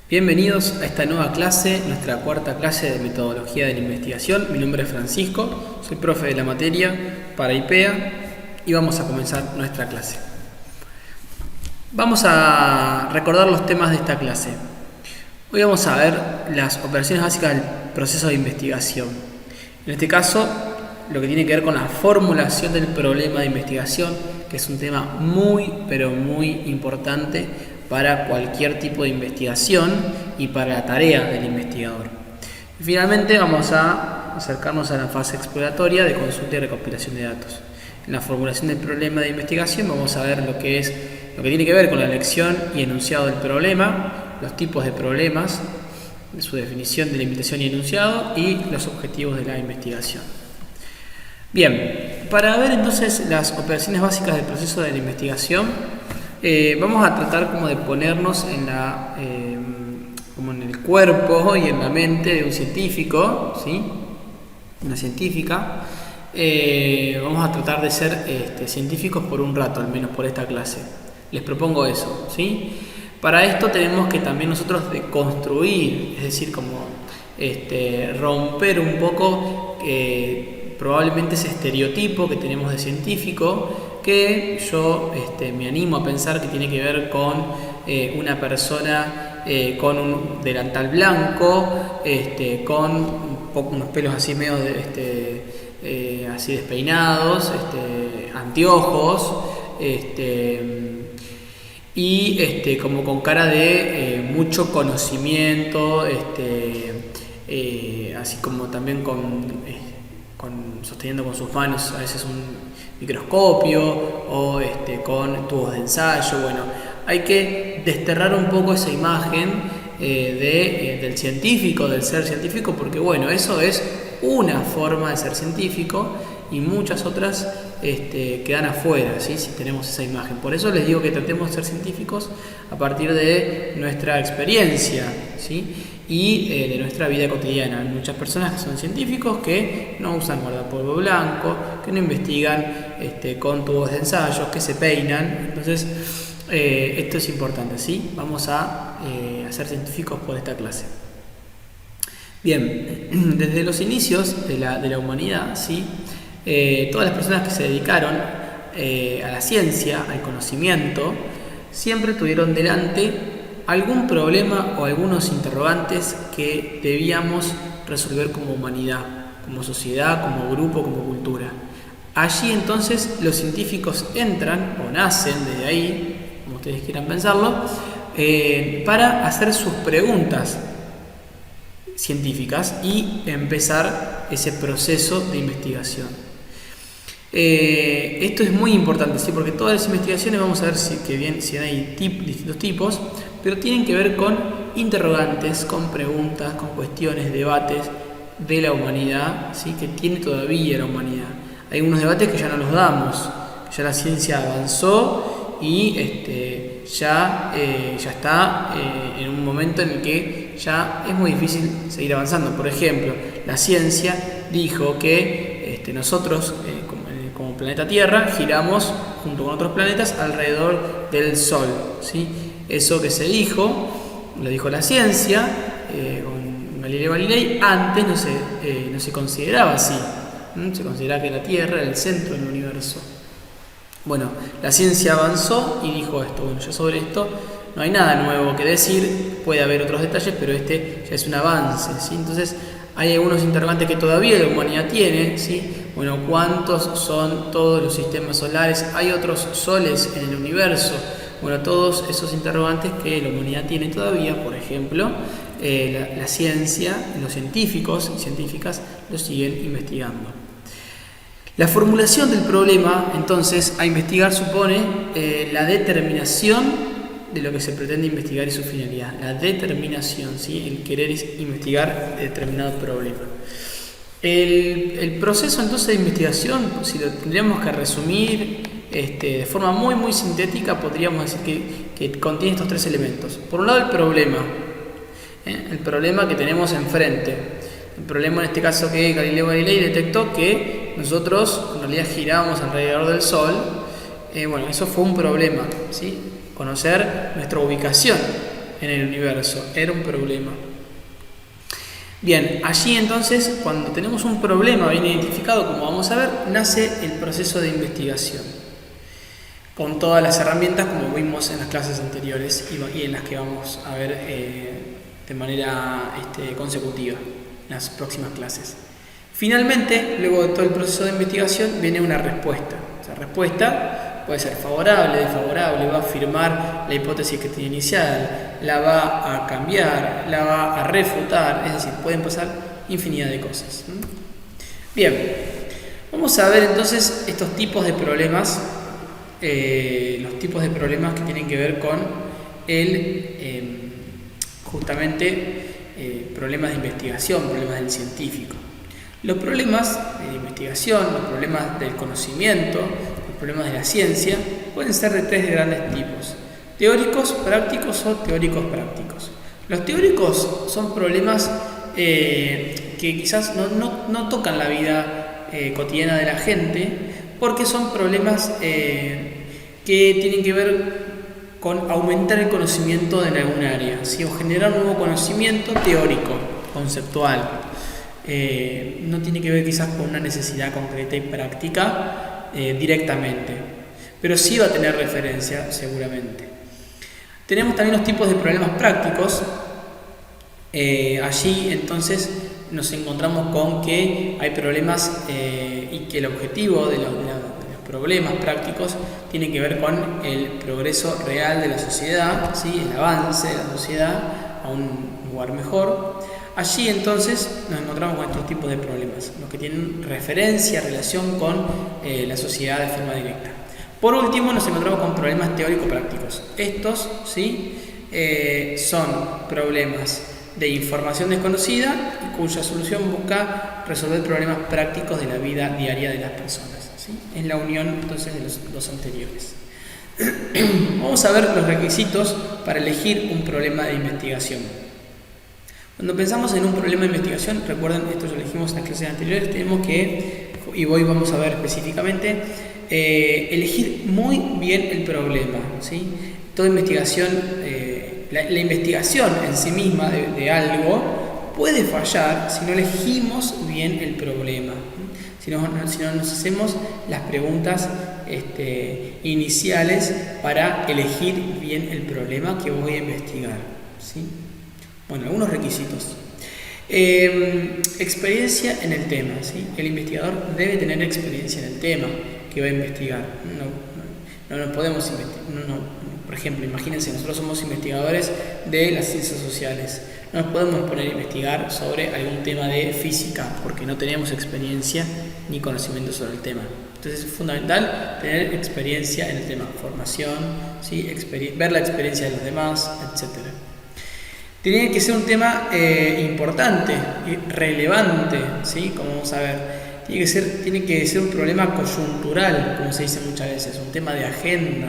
Bienvenidos a esta nueva clase, nuestra cuarta clase de metodología de la investigación. Mi nombre es Francisco, soy profe de la materia para IPEA y vamos a comenzar nuestra clase. Vamos a recordar los temas de esta clase. Hoy vamos a ver las operaciones básicas del proceso de investigación. En este caso, lo que tiene que ver con la formulación del problema de investigación, que es un tema muy, pero muy importante para cualquier tipo de investigación y para la tarea del investigador. Y finalmente vamos a acercarnos a la fase exploratoria de consulta y recopilación de datos. En la formulación del problema de investigación vamos a ver lo que tiene que ver con la elección y enunciado del problema, los tipos de problemas, su definición de limitación y enunciado y los objetivos de la investigación. Bien, para ver entonces las operaciones básicas del proceso de la investigación, vamos a tratar como de ponernos como en el cuerpo y en la mente de un científico, ¿sí? Una científica. Vamos a tratar de ser científicos por un rato, al menos por esta clase. Les propongo eso, ¿sí? Para esto tenemos que también nosotros deconstruir, es decir, como romper un poco probablemente ese estereotipo que tenemos de científico, que yo me animo a pensar que tiene que ver con una persona con un delantal blanco, con unos pelos así medio así despeinados, anteojos, y como con cara de mucho conocimiento, así como también sosteniendo con sus manos a veces un microscopio o con tubos de ensayo. Bueno, hay que desterrar un poco esa imagen del científico, del ser científico, porque bueno, eso es una forma de ser científico y muchas otras quedan afuera, ¿sí? Si tenemos esa imagen. Por eso les digo que tratemos de ser científicos a partir de nuestra experiencia, ¿sí? Y de nuestra vida cotidiana. Hay muchas personas que son científicos que no usan guardapolvo blanco, que no investigan con tubos de ensayos, que se peinan. Entonces, esto es importante, ¿sí? Vamos a ser científicos por esta clase. Bien, desde los inicios de la humanidad, ¿sí? Todas las personas que se dedicaron a la ciencia, al conocimiento, siempre tuvieron delante algún problema o algunos interrogantes que debíamos resolver como humanidad, como sociedad, como grupo, como cultura. Allí entonces los científicos entran o nacen desde ahí, como ustedes quieran pensarlo, para hacer sus preguntas científicas y empezar ese proceso de investigación. Esto es muy importante, ¿sí? Porque todas las investigaciones vamos a ver si hay distintos tipos, pero tienen que ver con interrogantes, con preguntas, con cuestiones, debates de la humanidad, ¿sí? Que tiene todavía la humanidad. Hay unos debates que ya no los damos, ya la ciencia avanzó y ya está en un momento en el que ya es muy difícil seguir avanzando. Por ejemplo, la ciencia dijo que nosotros como planeta Tierra giramos junto con otros planetas alrededor del Sol, ¿sí? Eso que se dijo, lo dijo la ciencia, con Galileo Galilei. Antes no se consideraba así, se consideraba que la Tierra era el centro del universo. Bueno, la ciencia avanzó y dijo esto. Bueno, ya sobre esto no hay nada nuevo que decir, puede haber otros detalles, pero ya es un avance, ¿sí? Entonces, hay algunos interrogantes que todavía la humanidad tiene, ¿sí? Bueno, ¿cuántos son todos los sistemas solares? ¿Hay otros soles en el universo? Bueno, todos esos interrogantes que la humanidad tiene todavía, por ejemplo, la ciencia, los científicos y científicas lo siguen investigando. La formulación del problema, entonces, a investigar supone la determinación de lo que se pretende investigar y su finalidad. La determinación, ¿sí? El querer investigar determinado problema. El proceso entonces de investigación, si lo tendríamos que resumir de forma muy muy sintética, podríamos decir que contiene estos tres elementos. Por un lado, el problema que tenemos enfrente. El problema en este caso que Galileo Galilei detectó que nosotros en realidad girábamos alrededor del Sol. Bueno, eso fue un problema, ¿sí? Conocer nuestra ubicación. en el universo, era un problema. Bien, allí entonces, cuando tenemos un problema bien identificado, como vamos a ver, nace el proceso de investigación, con todas las herramientas como vimos en las clases anteriores y en las que vamos a ver de manera consecutiva en las próximas clases. Finalmente, luego de todo el proceso de investigación, viene una respuesta. Esa respuesta puede ser favorable, desfavorable, va a afirmar la hipótesis que tiene inicial, la va a cambiar, la va a refutar, es decir, pueden pasar infinidad de cosas. Bien, vamos a ver entonces estos tipos de problemas, los tipos de problemas que tienen que ver con problemas de investigación, problemas del científico. Los problemas de investigación, los problemas del conocimiento, los problemas de la ciencia pueden ser de tres grandes tipos: teóricos, prácticos o teóricos prácticos. Los teóricos son problemas que quizás no tocan la vida cotidiana de la gente, porque son problemas que tienen que ver con aumentar el conocimiento en algún área, ¿sí? O generar un nuevo conocimiento teórico, conceptual. No tiene que ver quizás con una necesidad concreta y práctica directamente, pero sí va a tener referencia seguramente. Tenemos también los tipos de problemas prácticos. Allí entonces nos encontramos con que hay problemas y que el objetivo de los problemas prácticos tiene que ver con el progreso real de la sociedad, ¿sí? El avance de la sociedad a un lugar mejor. Allí entonces nos encontramos con estos tipos de problemas, los que tienen referencia, relación con la sociedad de forma directa. Por último nos encontramos con problemas teórico-prácticos. Estos, ¿sí? Son problemas de información desconocida y cuya solución busca resolver problemas prácticos de la vida diaria de las personas, ¿sí? Es la unión entonces de los dos anteriores. Vamos a ver los requisitos para elegir un problema de investigación. Cuando pensamos en un problema de investigación, recuerden, esto ya lo dijimos en las clases anteriores, tenemos que, y hoy vamos a ver específicamente, elegir muy bien el problema, ¿sí? Toda investigación, la investigación en sí misma de algo puede fallar si no elegimos bien el problema, si no nos hacemos las preguntas iniciales para elegir bien el problema que voy a investigar, ¿sí? Bueno, algunos requisitos. Experiencia en el tema, ¿sí? El investigador debe tener experiencia en el tema que va a investigar. No nos podemos investigar. Por ejemplo, imagínense, nosotros somos investigadores de las ciencias sociales. No nos podemos poner a investigar sobre algún tema de física porque no tenemos experiencia ni conocimiento sobre el tema. Entonces es fundamental tener experiencia en el tema, formación, ¿sí? Ver la experiencia de los demás, etc. Tiene que ser un tema importante, relevante, ¿sí? Como vamos a ver. Tiene que ser un problema coyuntural, como se dice muchas veces, un tema de agenda,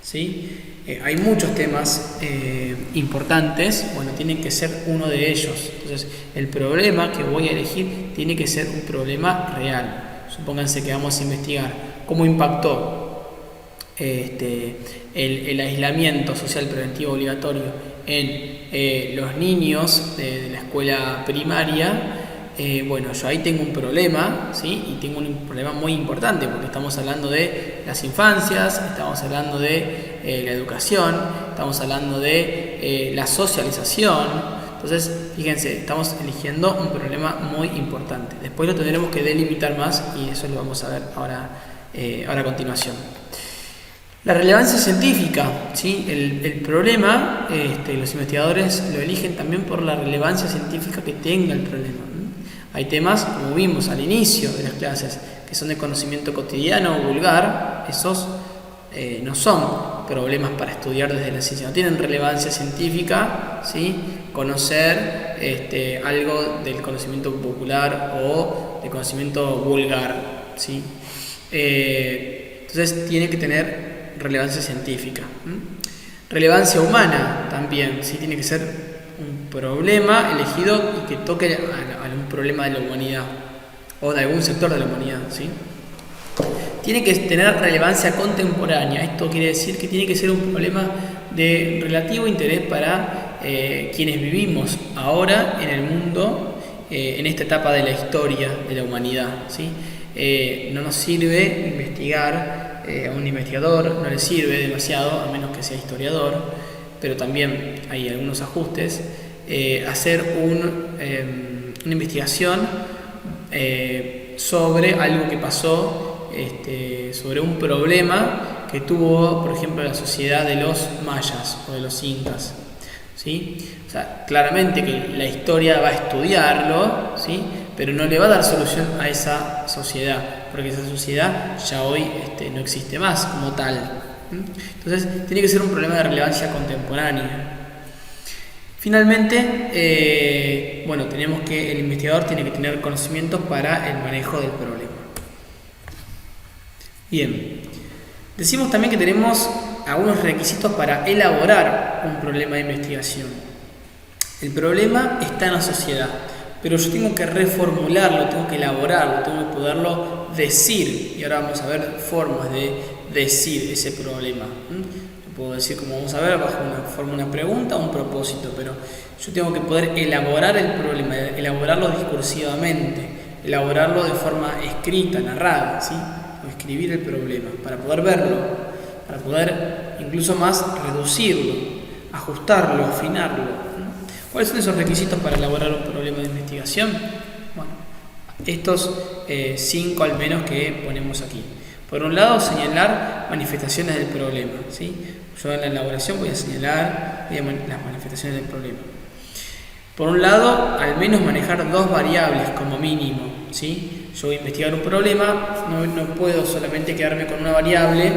¿sí? Hay muchos temas importantes, bueno, tiene que ser uno de ellos. Entonces, el problema que voy a elegir tiene que ser un problema real. Supónganse que vamos a investigar cómo impactó el aislamiento social preventivo obligatorio en los niños de la escuela primaria. Bueno, yo ahí tengo un problema, ¿sí? Y tengo un problema muy importante porque estamos hablando de las infancias, estamos hablando de la educación, estamos hablando de la socialización. Entonces, fíjense, estamos eligiendo un problema muy importante. Después lo tendremos que delimitar más y eso lo vamos a ver ahora a continuación. La relevancia científica, ¿sí? El problema, los investigadores lo eligen también por la relevancia científica que tenga el problema. Hay temas, como vimos al inicio de las clases, que son de conocimiento cotidiano o vulgar. Esos no son problemas para estudiar desde la ciencia, no tienen relevancia científica, ¿sí? Conocer algo del conocimiento popular o del conocimiento vulgar, ¿sí? Entonces tiene que tener relevancia científica. Relevancia humana también, ¿sí? Tiene que ser un problema elegido y que toque a un problema de la humanidad o de algún sector de la humanidad, ¿sí? Tiene que tener relevancia contemporánea. Esto quiere decir que tiene que ser un problema de relativo interés para quienes vivimos ahora en el mundo, en esta etapa de la historia de la humanidad, ¿sí? No nos sirve investigar, a un investigador no le sirve demasiado, a menos que sea historiador, pero también hay algunos ajustes, hacer una investigación sobre algo que pasó, sobre un problema que tuvo, por ejemplo, la sociedad de los mayas o de los incas, ¿sí? O sea, claramente que la historia va a estudiarlo, ¿sí? Pero no le va a dar solución a esa sociedad, porque esa sociedad ya hoy no existe más como tal. Entonces, tiene que ser un problema de relevancia contemporánea. Finalmente, tenemos que el investigador tiene que tener conocimientos para el manejo del problema. Bien, decimos también que tenemos algunos requisitos para elaborar un problema de investigación. El problema está en la sociedad, pero yo tengo que reformularlo, tengo que elaborarlo, tengo que poderlo decir. Y ahora vamos a ver formas de decir ese problema. Lo puedo decir, como vamos a ver, bajo una forma, una pregunta o un propósito, pero yo tengo que poder elaborar el problema, elaborarlo discursivamente, elaborarlo de forma escrita, narrada, ¿sí? O escribir el problema, para poder verlo, para poder incluso más reducirlo, ajustarlo, afinarlo. ¿Cuáles son esos requisitos para elaborar un problema de investigación? Bueno, estos 5 al menos que ponemos aquí. Por un lado, señalar manifestaciones del problema, ¿sí? Yo en la elaboración voy a señalar las manifestaciones del problema. Por un lado, al menos manejar 2 variables como mínimo, ¿sí? Yo voy a investigar un problema, no puedo solamente quedarme con una variable,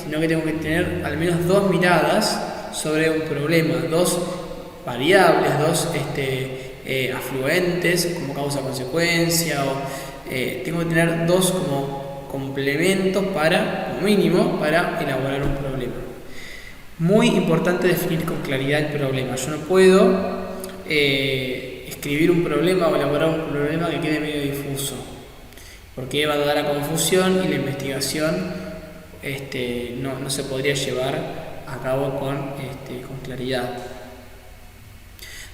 sino que tengo que tener al menos 2 miradas sobre un problema, 2 variables, 2 afluentes como causa-consecuencia, o tengo que tener 2 como complementos como mínimo, para elaborar un problema. Muy importante definir con claridad el problema. Yo no puedo escribir un problema o elaborar un problema que quede medio difuso, porque va a dar a confusión y la investigación no se podría llevar a cabo con claridad.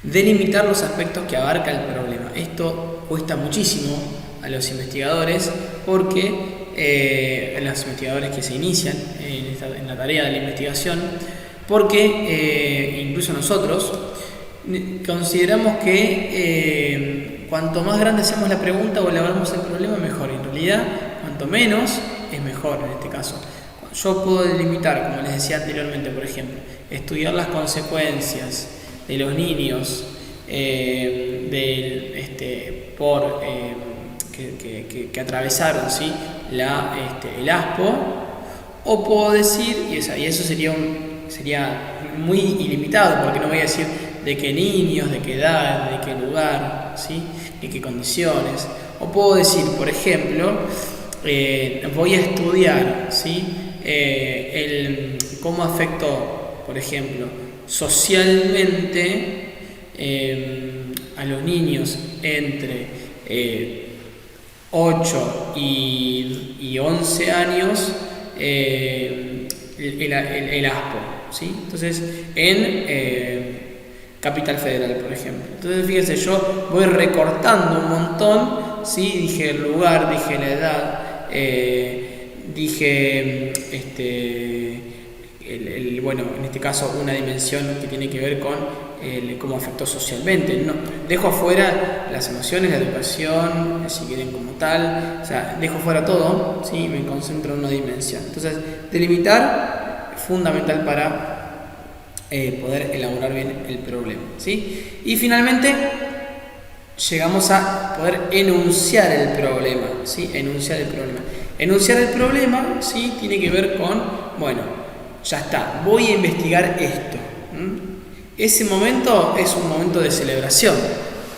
Delimitar los aspectos que abarca el problema. Esto cuesta muchísimo a los investigadores, porque los investigadores que se inician en la tarea de la investigación, porque incluso nosotros consideramos que cuanto más grande hacemos la pregunta o elaboramos el problema, mejor. En realidad, cuanto menos es mejor en este caso. Yo puedo delimitar, como les decía anteriormente, por ejemplo, estudiar las consecuencias de los niños que atravesaron, ¿sí? El ASPO, o puedo decir, y eso sería muy ilimitado, porque no voy a decir de qué niños, de qué edad, de qué lugar, ¿sí? De qué condiciones. O puedo decir, por ejemplo, voy a estudiar, ¿sí? Cómo afectó, por ejemplo, socialmente a los niños entre 8 y 11 años el ASPO, ¿sí? Entonces, en Capital Federal, por ejemplo. Entonces, fíjense, yo voy recortando un montón, ¿sí? Dije el lugar, dije la edad, dije en este caso una dimensión que tiene que ver con cómo afectó socialmente. No, dejo afuera las emociones, la educación, si quieren, como tal, o sea, dejo fuera todo, ¿sí? Me concentro en una dimensión. Entonces, delimitar es fundamental para poder elaborar bien el problema, ¿sí? Y finalmente llegamos a poder enunciar el problema, ¿sí? Enunciar el problema, ¿sí? Tiene que ver con, ya está, voy a investigar esto. Ese momento es un momento de celebración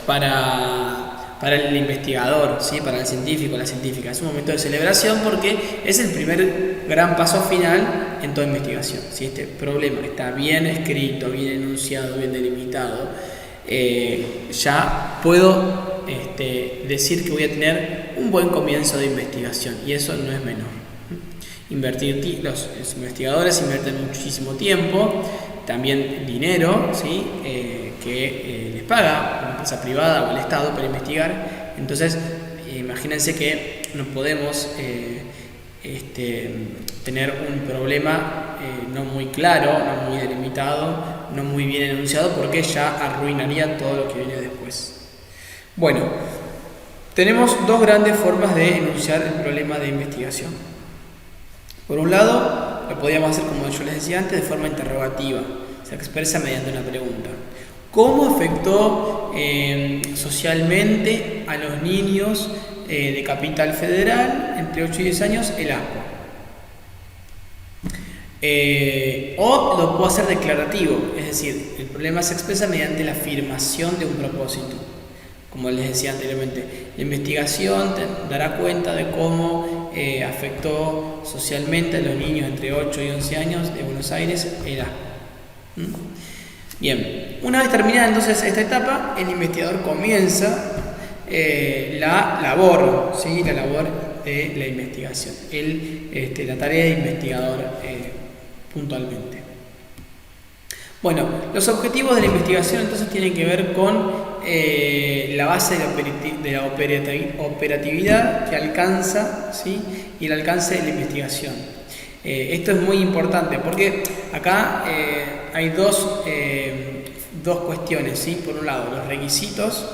para el investigador, ¿sí? Para el científico, la científica. Es un momento de celebración porque es el primer gran paso final en toda investigación. Si este problema está bien escrito, bien enunciado, bien delimitado, ya puedo decir que voy a tener un buen comienzo de investigación, y eso no es menor. Los investigadores invierten muchísimo tiempo también dinero, ¿sí? Que les paga una empresa privada o el Estado para investigar. Entonces, imagínense que no podemos tener un problema no muy claro, no muy delimitado, no muy bien enunciado, porque ya arruinaría todo lo que viene después. Bueno, tenemos dos grandes formas de enunciar el problema de investigación. Por un lado, lo podríamos hacer, como yo les decía antes, de forma interrogativa, se expresa mediante una pregunta. ¿Cómo afectó socialmente a los niños de Capital Federal entre 8 y 10 años el ASPO? O lo puedo hacer declarativo, es decir, el problema se expresa mediante la afirmación de un propósito. Como les decía anteriormente, la investigación dará cuenta de cómo afectó socialmente a los niños entre 8 y 11 años de Buenos Aires el ASPO. Bien, una vez terminada entonces esta etapa, el investigador comienza la labor, ¿sí? La labor de la investigación, la tarea de investigador puntualmente. Bueno, los objetivos de la investigación entonces tienen que ver con la base de la operatividad que alcanza, ¿sí? Y el alcance de la investigación. Esto es muy importante porque acá hay dos cuestiones, ¿sí? Por un lado, los requisitos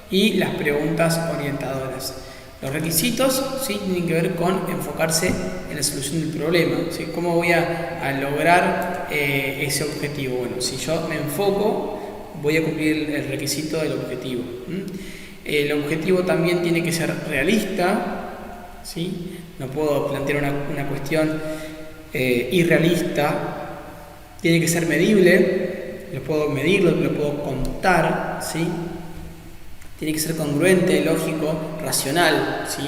y las preguntas orientadoras. Los requisitos, ¿sí? Tienen que ver con enfocarse en la solución del problema, ¿sí? ¿Cómo voy a lograr ese objetivo? Bueno, si yo me enfoco, voy a cumplir el requisito del objetivo. El objetivo también tiene que ser realista, ¿sí? No puedo plantear una cuestión irrealista. Tiene que ser medible, lo puedo medir, lo puedo contar, ¿sí? Tiene que ser congruente, lógico, racional, ¿sí?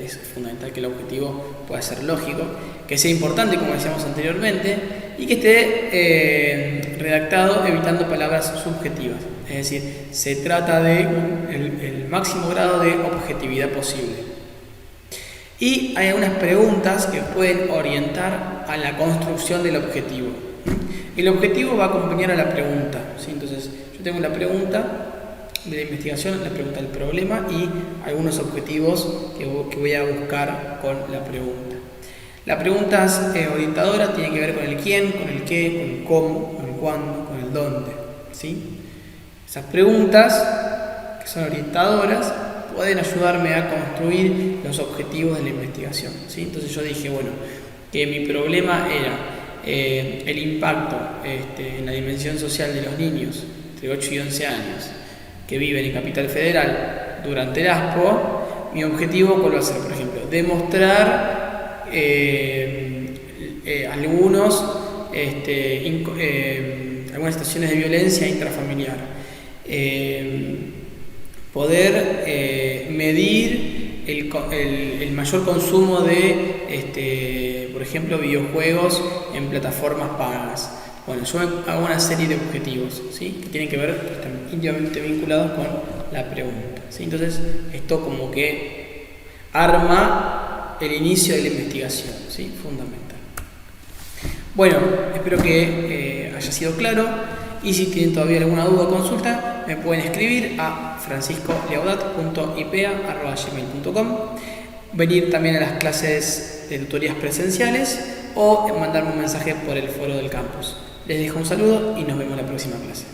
Es fundamental que el objetivo pueda ser lógico, que sea importante, como decíamos anteriormente, y que esté redactado evitando palabras subjetivas. Es decir, se trata de el máximo grado de objetividad posible. Y hay algunas preguntas que pueden orientar a la construcción del objetivo. El objetivo va a acompañar a la pregunta, ¿sí? Entonces, yo tengo la pregunta de la investigación, la pregunta del problema y algunos objetivos que voy a buscar con la pregunta. Las preguntas orientadoras tienen que ver con el quién, con el qué, con el cómo, con el cuándo, con el dónde, ¿sí? Esas preguntas que son orientadoras pueden ayudarme a construir los objetivos de la investigación, ¿sí? Entonces yo dije, bueno, que mi problema era el impacto en la dimensión social de los niños entre 8 y 11 años que viven en Capital Federal durante el ASPO. Mi objetivo, ¿cuál va a ser? Por ejemplo, demostrar algunas situaciones de violencia intrafamiliar, poder medir el mayor consumo de, por ejemplo, videojuegos en plataformas pagas. Bueno, yo hago una serie de objetivos, ¿sí? Que tienen que ver, que están íntimamente vinculados con la pregunta, ¿sí? Entonces, esto como que arma el inicio de la investigación, ¿sí? Fundamental. Bueno, espero que haya sido claro, y si tienen todavía alguna duda o consulta, me pueden escribir a franciscoliaudat.ipea@gmail.com, venir también a las clases de tutorías presenciales o mandarme un mensaje por el foro del campus. Les dejo un saludo y nos vemos en la próxima clase.